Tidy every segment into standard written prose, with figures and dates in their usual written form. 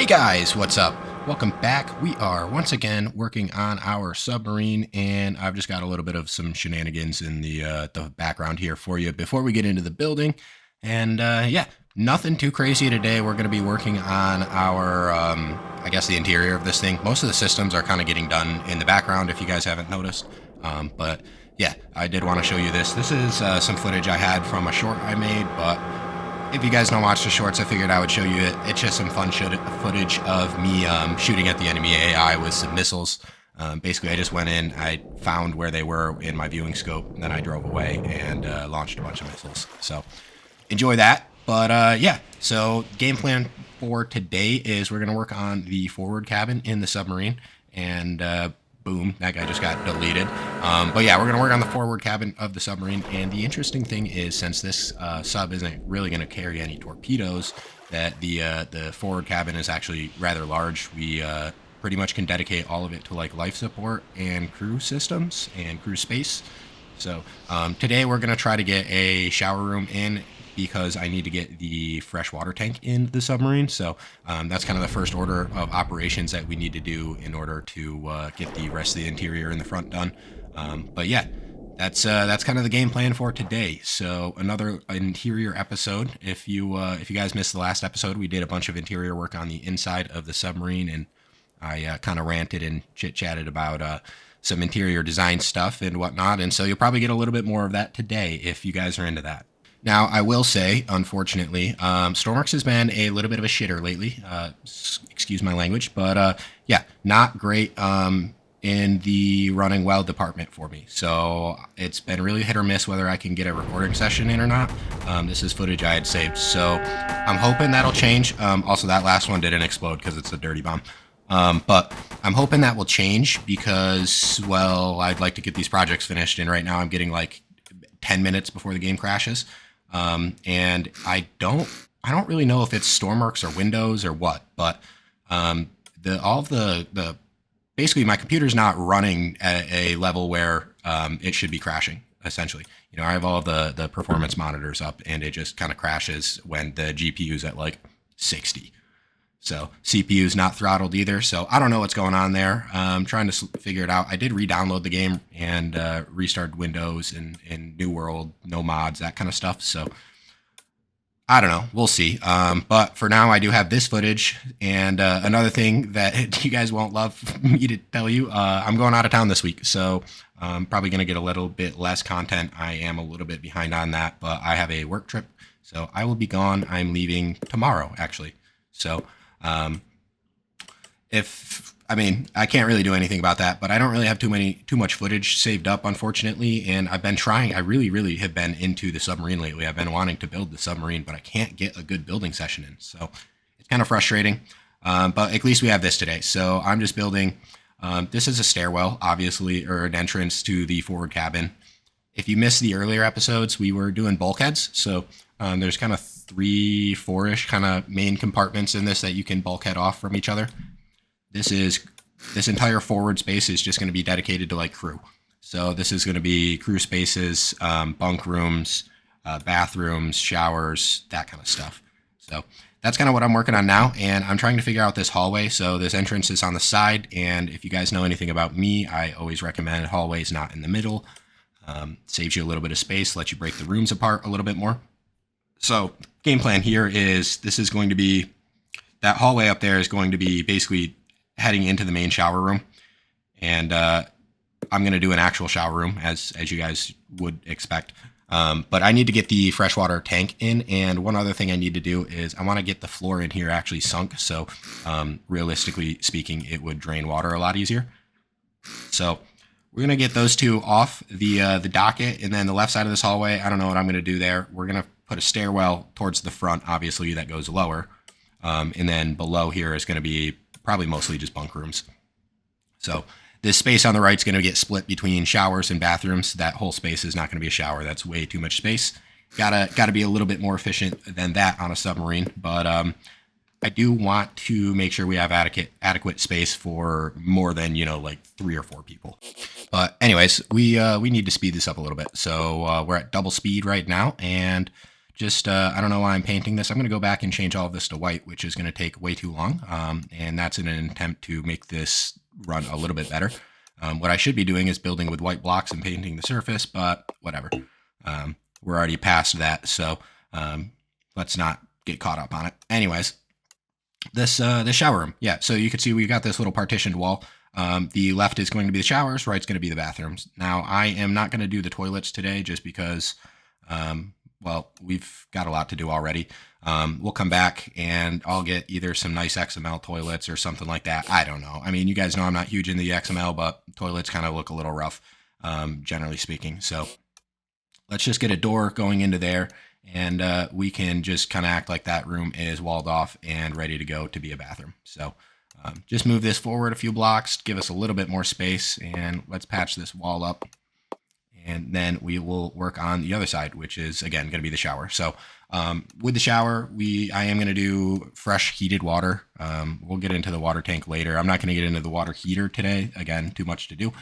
Guys, what's up? Welcome back. We are once again working on our submarine, and I've just got a little bit of some shenanigans in the background here for you before we get into the building. And yeah, nothing too crazy today. We're going to be working on our, I guess, the interior of this thing. Most of the systems are kind of getting done in the background, if you guys haven't noticed. But yeah, I did want to show you this. This is some footage I had from a short I made, but if you guys don't watch the shorts, I figured I would show you it. It's just some fun footage of me shooting at the enemy AI with some missiles. Basically, I just went in, I found where they were in my viewing scope, and then I drove away and launched a bunch of missiles. So enjoy that. But yeah, so game plan for today is we're going to work on the forward cabin in the submarine, and boom, that guy just got deleted. But yeah, we're going to work on the forward cabin of the submarine. And the interesting thing is, since this sub isn't really going to carry any torpedoes, that the forward cabin is actually rather large. We pretty much can dedicate all of it to like life support and crew systems and crew space. So today we're going to try to get a shower room in, because I need to get the fresh water tank in the submarine. So that's kind of the first order of operations that we need to do in order to get the rest of the interior in the front done. But yeah, that's kind of the game plan for today. So another interior episode. If you guys missed the last episode, we did a bunch of interior work on the inside of the submarine, and I kind of ranted and chit-chatted about some interior design stuff and whatnot. And so you'll probably get a little bit more of that today if you guys are into that. Now, I will say, unfortunately, Stormworks has been a little bit of a shitter lately. Excuse my language, but yeah, not great in the running well department for me. So it's been really hit or miss whether I can get a recording session in or not. This is footage I had saved, so I'm hoping that'll change. Also, that last one didn't explode because it's a dirty bomb. But I'm hoping that will change because, well, I'd like to get these projects finished, and right now I'm getting like 10 minutes before the game crashes. And I don't really know if it's Stormworks or Windows or what, but basically my computer's not running at a level where it should be crashing, essentially. You know, I have all the performance monitors up, and it just kind of crashes when the GPU's at like 60. So CPU's not throttled either. So I don't know what's going on there. I'm trying to figure it out. I did re-download the game and restart Windows and New World, no mods, that kind of stuff. So I don't know. We'll see. But for now, I do have this footage. And another thing that you guys won't love me to tell you, I'm going out of town this week. So I'm probably going to get a little bit less content. I am a little bit behind on that, but I have a work trip. So I will be gone. I'm leaving tomorrow, actually. So I can't really do anything about that, but I don't really have too much footage saved up, unfortunately. And I've been trying, I really have been into the submarine lately. I've been wanting to build the submarine, but I can't get a good building session in. So it's kind of frustrating. But at least we have this today. So I'm just building, this is a stairwell, obviously, or an entrance to the forward cabin. If you missed the earlier episodes, we were doing bulkheads. So there's kind of 3-4-ish kind of main compartments in this that you can bulkhead off from each other. This entire forward space is just going to be dedicated to like crew. So this is going to be crew spaces, bunk rooms, bathrooms, showers, that kind of stuff. So that's kind of what I'm working on now, and I'm trying to figure out this hallway. So this entrance is on the side, and if you guys know anything about me, I always recommend hallways not in the middle. Saves you a little bit of space, lets you break the rooms apart a little bit more. So game plan here is this is going to be, that hallway up there is going to be basically heading into the main shower room. And I'm going to do an actual shower room as you guys would expect. But I need to get the freshwater tank in. And one other thing I need to do is I want to get the floor in here actually sunk. So realistically speaking, it would drain water a lot easier. So we're going to get those two off the docket. And then the left side of this hallway, I don't know what I'm going to do there. We're going to put a stairwell towards the front, obviously, that goes lower. And then below here is going to be probably mostly just bunk rooms. So this space on the right is going to get split between showers and bathrooms. That whole space is not going to be a shower. That's way too much space. Gotta be a little bit more efficient than that on a submarine. But I do want to make sure we have adequate space for more than, like 3 or 4 people. But anyways, we need to speed this up a little bit. So we're at double speed right now, and just I don't know why I'm painting this. I'm going to go back and change all of this to white, which is going to take way too long. And that's in an attempt to make this run a little bit better. What I should be doing is building with white blocks and painting the surface, but whatever. We're already past that, so let's not get caught up on it. Anyways, this shower room. Yeah, so you can see we got this little partitioned wall. The left is going to be the showers, right's going to be the bathrooms. Now, I am not going to do the toilets today just because, well, we've got a lot to do already. We'll come back and I'll get either some nice XML toilets or something like that. I don't know. I mean, you guys know I'm not huge into the XML, but toilets kind of look a little rough, generally speaking. So let's just get a door going into there, and we can just kind of act like that room is walled off and ready to go to be a bathroom. So just move this forward a few blocks, give us a little bit more space, and let's patch this wall up. And then we will work on the other side, which is, again, going to be the shower. So with the shower, I am going to do fresh heated water. We'll get into the water tank later. I'm not going to get into the water heater today. Again, too much to do.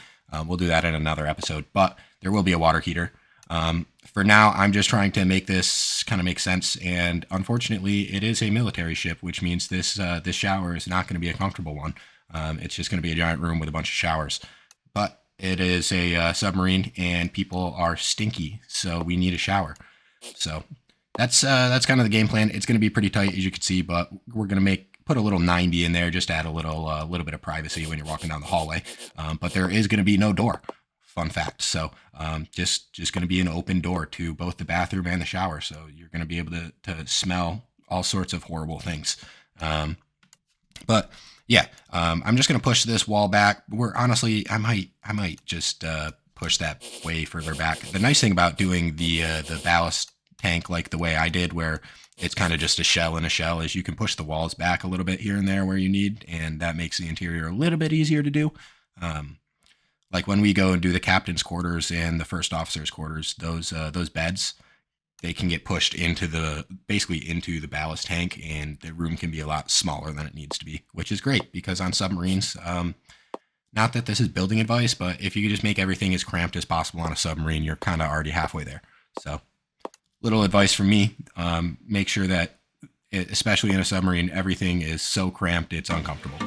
We'll do that in another episode, but there will be a water heater. For now, I'm just trying to make this kind of make sense. And unfortunately, it is a military ship, which means this shower is not going to be a comfortable one. It's just going to be a giant room with a bunch of showers. But it is a submarine, and people are stinky, so we need a shower. So that's kind of the game plan. It's going to be pretty tight, as you can see, but we're going to put a little 90 in there, just to add a little bit of privacy when you're walking down the hallway. But there is going to be no door. Fun fact. So just going to be an open door to both the bathroom and the shower. So you're going to be able to smell all sorts of horrible things. But yeah, I'm just going to push this wall back. I might just push that way further back. The nice thing about doing the ballast tank like the way I did, where it's kind of just a shell in a shell, is you can push the walls back a little bit here and there where you need, and that makes the interior a little bit easier to do. Like when we go and do the captain's quarters and the first officer's quarters, those beds, they can get pushed basically into the ballast tank, and the room can be a lot smaller than it needs to be, which is great because on submarines, not that this is building advice, but if you could just make everything as cramped as possible on a submarine, you're kind of already halfway there. So little advice from me, make sure that, especially in a submarine, everything is so cramped it's uncomfortable.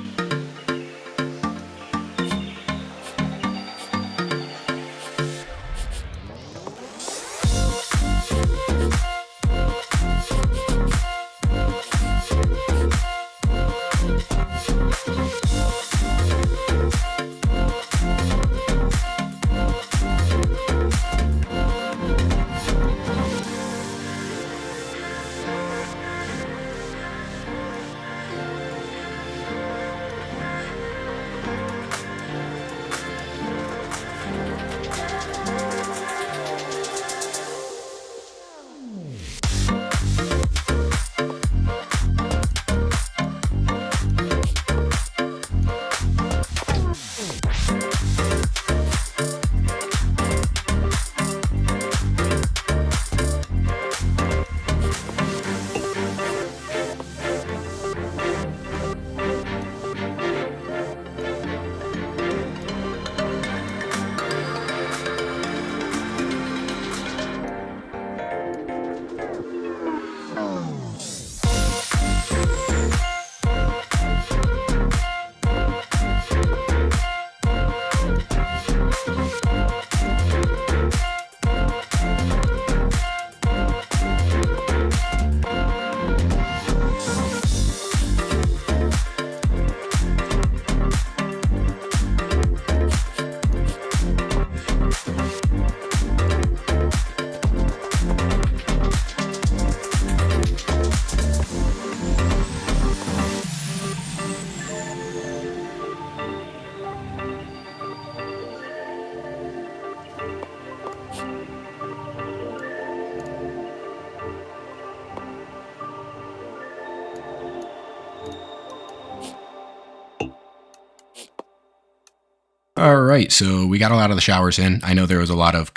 All right, so we got a lot of the showers in. I know there was a lot of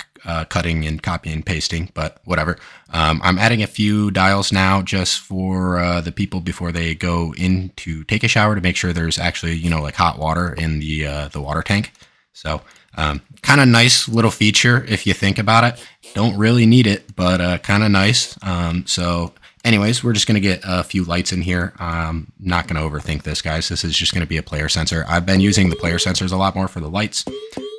cutting and copying and pasting, but whatever. I'm adding a few dials now just for the people before they go in to take a shower to make sure there's actually, like hot water in the water tank. So Kind of nice little feature if you think about it. Don't really need it, but kind of nice. So anyways, we're just going to get a few lights in here. Not going to overthink this, guys. This is just going to be a player sensor. I've been using the player sensors a lot more for the lights,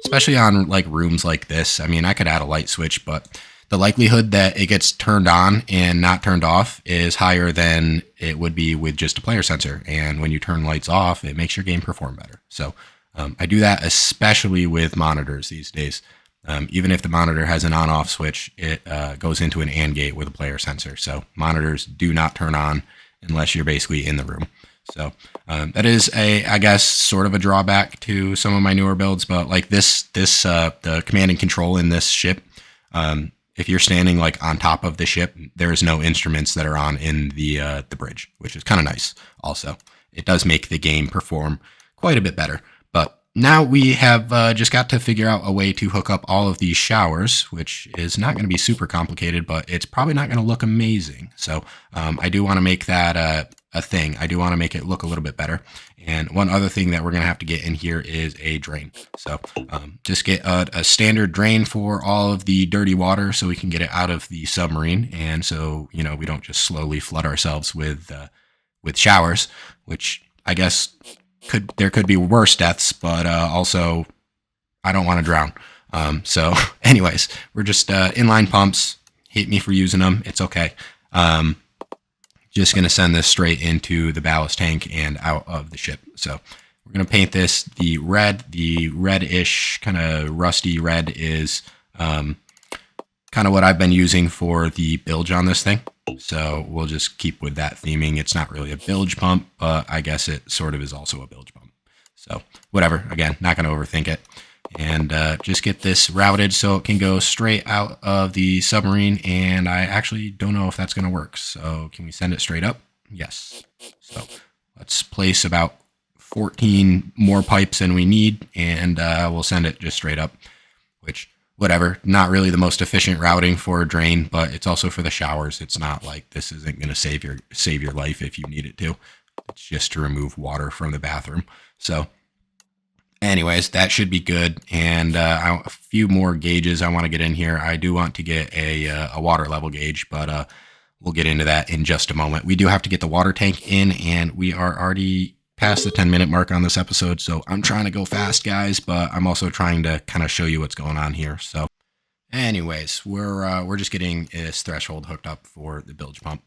especially on like rooms like this. I mean, I could add a light switch, but the likelihood that it gets turned on and not turned off is higher than it would be with just a player sensor. And when you turn lights off, it makes your game perform better. So I do that especially with monitors these days. Even if the monitor has an on-off switch, it goes into an AND gate with a player sensor. So monitors do not turn on unless you're basically in the room. So that is I guess, sort of a drawback to some of my newer builds. But like the command and control in this ship, if you're standing like on top of the ship, there's no instruments that are on in the bridge, which is kind of nice. Also, it does make the game perform quite a bit better. But now we have just got to figure out a way to hook up all of these showers, which is not going to be super complicated, but it's probably not going to look amazing. So I do want to make that a thing. I do want to make it look a little bit better. And one other thing that we're going to have to get in here is a drain. So just get a standard drain for all of the dirty water so we can get it out of the submarine. And so, we don't just slowly flood ourselves with showers, which I guess there could be worse deaths, but also I don't want to drown. So anyways, we're just inline pumps. Hate me for using them. It's okay. Just going to send this straight into the ballast tank and out of the ship. So we're going to paint this the red. The reddish, kind of rusty red is kind of what I've been using for the bilge on this thing. So we'll just keep with that theming. It's not really a bilge pump, but I guess it sort of is also a bilge pump. So whatever, again, not going to overthink it. And just get this routed so it can go straight out of the submarine. And I actually don't know if that's going to work. So can we send it straight up? Yes. So let's place about 14 more pipes than we need, and we'll send it just straight up, which, whatever, not really the most efficient routing for a drain, but it's also for the showers. It's not like this isn't going to save your life if you need it to. It's just to remove water from the bathroom. So anyways, that should be good. And a few more gauges I want to get in here. I do want to get a water level gauge, but we'll get into that in just a moment. We do have to get the water tank in, and we are already past the 10-minute mark on this episode. So I'm trying to go fast, guys, but I'm also trying to kind of show you what's going on here. So anyways, we're just getting this threshold hooked up for the bilge pump.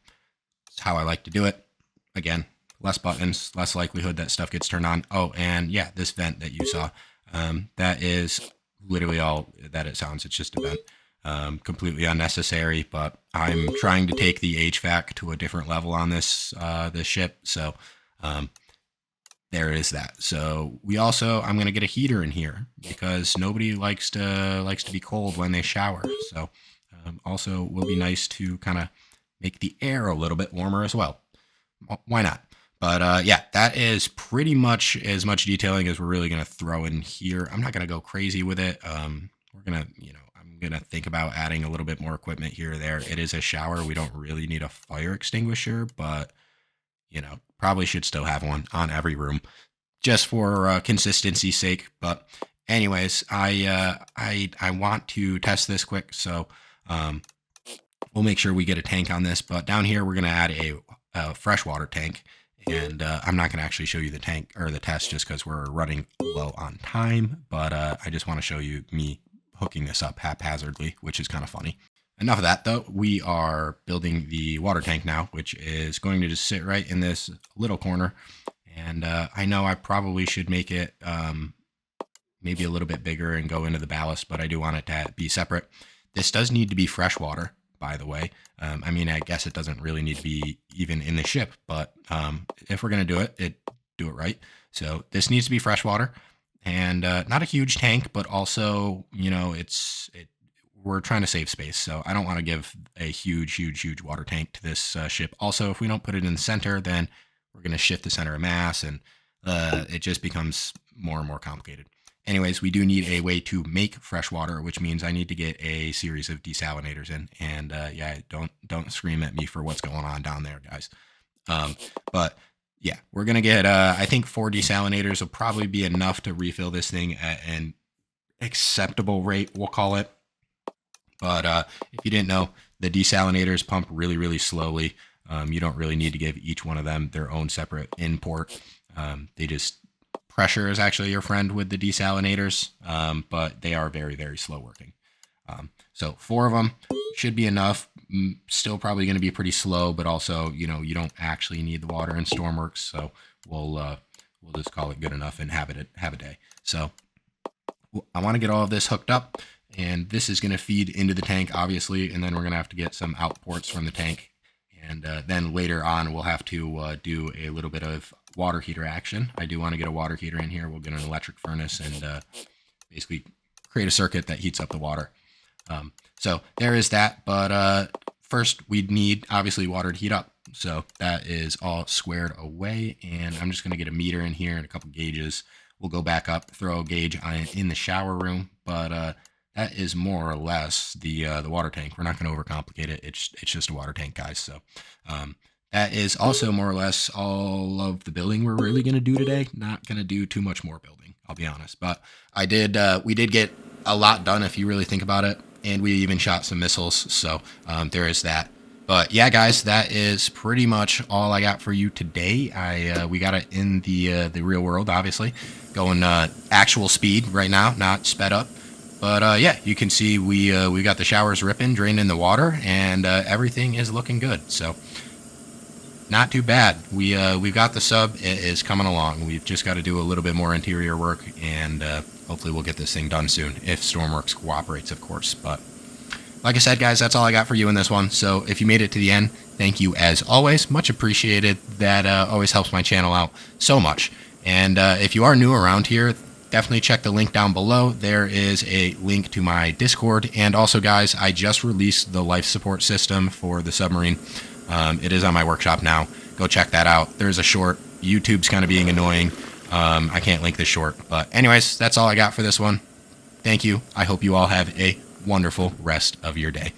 It's how I like to do it. Again, less buttons, less likelihood that stuff gets turned on. Oh, and yeah, this vent that you saw, that is literally all that it sounds. It's just a vent. Completely unnecessary, but I'm trying to take the HVAC to a different level on this ship. So there is that. So I'm going to get a heater in here because nobody likes to be cold when they shower. So also will be nice to kind of make the air a little bit warmer as well. Why not? But yeah, that is pretty much as much detailing as we're really going to throw in here. I'm not going to go crazy with it. We're going to, I'm going to think about adding a little bit more equipment here or there. It is a shower. We don't really need a fire extinguisher, but, probably should still have one on every room just for consistency's sake. But anyways, I want to test this quick. So we'll make sure we get a tank on this. But down here, we're going to add a freshwater tank. And I'm not going to actually show you the tank or the test just because we're running low on time. But I just want to show you me hooking this up haphazardly, which is kind of funny. Enough of that, though. We are building the water tank now, which is going to just sit right in this little corner. And I know I probably should make it maybe a little bit bigger and go into the ballast, but I do want it to be separate. This does need to be fresh water, by the way. I mean, I guess it doesn't really need to be even in the ship, but if we're going to do it right. So this needs to be fresh water, and not a huge tank, but also, we're trying to save space. So I don't want to give a huge water tank to this ship. Also, if we don't put it in the center, then we're going to shift the center of mass, and it just becomes more and more complicated. Anyways, we do need a way to make fresh water, which means I need to get a series of desalinators in. And yeah, don't scream at me for what's going on down there, guys. But yeah, we're gonna get I think 4 desalinators will probably be enough to refill this thing and acceptable rate, we'll call it. But if you didn't know, the desalinators pump really, really slowly. You don't really need to give each one of them their own separate import. They just pressure is actually your friend with the desalinators, but they are very, very slow working. So 4 of them should be enough. Still probably going to be pretty slow, but also, you know, you don't actually need the water in Stormworks, so we'll just call it good enough and have a day. So I want to get all of this hooked up, and this is going to feed into the tank, obviously, and then we're going to have to get some outports from the tank, and then later on we'll have to do a little bit of water heater action. I do want to get a water heater in here. We'll get an electric furnace and basically create a circuit that heats up the water. So there is that, but first we'd need obviously water to heat up. So that is all squared away, and I'm just going to get a meter in here and a couple gauges. We'll go back up, throw a gauge in the shower room, but that is more or less the water tank. We're not going to overcomplicate it. It's just a water tank, guys. So that is also more or less all of the building we're really going to do today. Not going to do too much more building, I'll be honest. But we did get a lot done if you really think about it, and we even shot some missiles. So there is that. But yeah, guys, that is pretty much all I got for you today. We got it in the real world, obviously, going actual speed right now, not sped up. But yeah, you can see we got the showers ripping, draining the water, and everything is looking good. So not too bad. We've got the sub. It is coming along. We've just got to do a little bit more interior work, and hopefully we'll get this thing done soon, if Stormworks cooperates, of course. But like I said, guys, that's all I got for you in this one. So if you made it to the end, thank you as always. Much appreciated. That always helps my channel out so much. And if you are new around here, definitely check the link down below. There is a link to my Discord. And also, guys, I just released the life support system for the Submarine. It is on my workshop now. Go check that out. There's a short. YouTube's kind of being annoying. I can't link this short. But anyways, that's all I got for this one. Thank you. I hope you all have a wonderful rest of your day.